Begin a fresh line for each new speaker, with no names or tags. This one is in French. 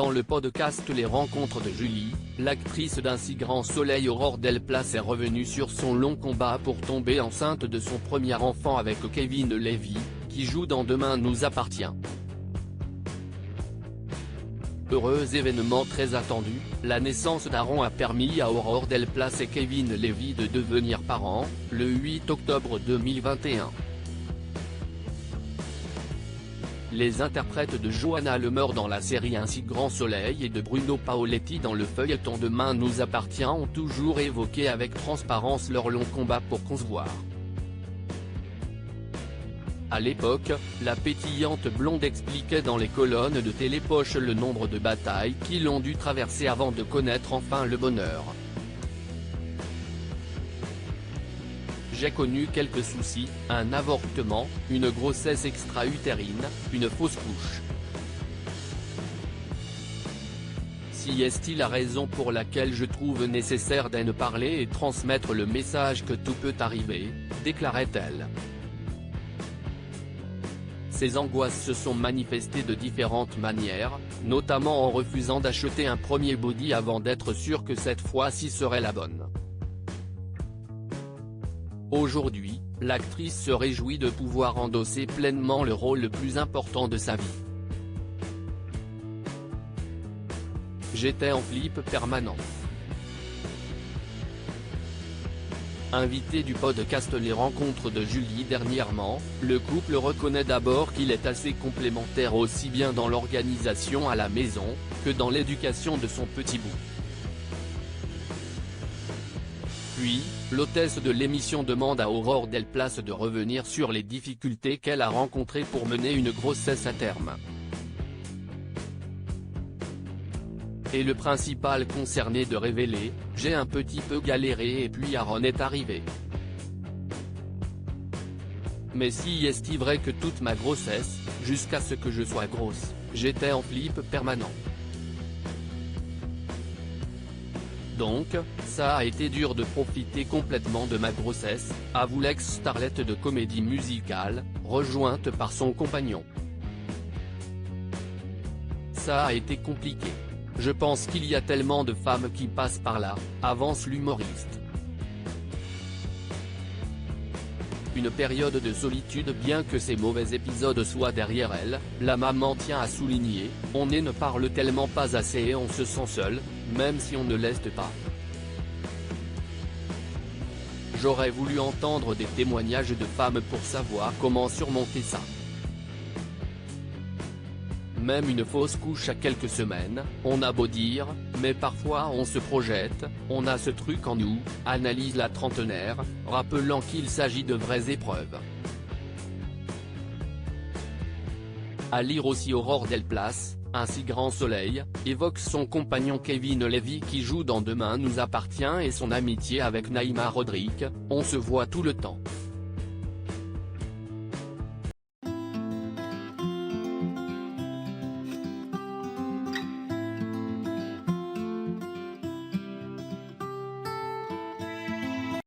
Dans le podcast Les rencontres de Julie, l'actrice d'un si grand soleil Aurore Delplace est revenue sur son long combat pour tomber enceinte de son premier enfant avec Kevin Levy, qui joue dans Demain nous appartient. Heureux événement très attendu, la naissance d'Aaron a permis à Aurore Delplace et Kevin Levy de devenir parents, le 8 octobre 2021. Les interprètes de Johanna Lemer dans la série Un si grand soleil et de Bruno Paoletti dans le feuilleton Demain nous appartient ont toujours évoqué avec transparence leur long combat pour concevoir. À l'époque, la pétillante blonde expliquait dans les colonnes de Télépoche le nombre de batailles qu'ils ont dû traverser avant de connaître enfin le bonheur. J'ai connu quelques soucis, un avortement, une grossesse extra-utérine, une fausse couche. Si est-il la raison pour laquelle je trouve nécessaire d'en parler et transmettre le message que tout peut arriver, déclarait-elle. Ces angoisses se sont manifestées de différentes manières, notamment en refusant d'acheter un premier body avant d'être sûr que cette fois-ci serait la bonne. Aujourd'hui, l'actrice se réjouit de pouvoir endosser pleinement le rôle le plus important de sa vie. J'étais en flip permanent. Invité du podcast Les rencontres de Julie dernièrement, le couple reconnaît d'abord qu'il est assez complémentaire aussi bien dans l'organisation à la maison, que dans l'éducation de son petit bout. Puis, l'hôtesse de l'émission demande à Aurore Delplace de revenir sur les difficultés qu'elle a rencontrées pour mener une grossesse à terme. Et le principal concerné de révéler, j'ai un petit peu galéré et puis Aaron est arrivé. Mais si est-il vrai que toute ma grossesse, jusqu'à ce que je sois grosse, j'étais en flip permanent. Donc, ça a été dur de profiter complètement de ma grossesse, avoue l'ex-starlette de comédie musicale, rejointe par son compagnon. Ça a été compliqué. Je pense qu'il y a tellement de femmes qui passent par là, avance l'humoriste. Une période de solitude bien que ces mauvais épisodes soient derrière elle, la maman tient à souligner, on ne parle tellement pas assez et on se sent seul, même si on ne l'est pas. J'aurais voulu entendre des témoignages de femmes pour savoir comment surmonter ça. Même une fausse couche à quelques semaines, on a beau dire, mais parfois on se projette, on a ce truc en nous, analyse la trentenaire, rappelant qu'il s'agit de vraies épreuves. À lire aussi Aurore Delplace, Un si grand soleil, évoque son compagnon Kevin Levy qui joue dans Demain nous appartient et son amitié avec Naïma Rodrigue, on se voit tout le temps.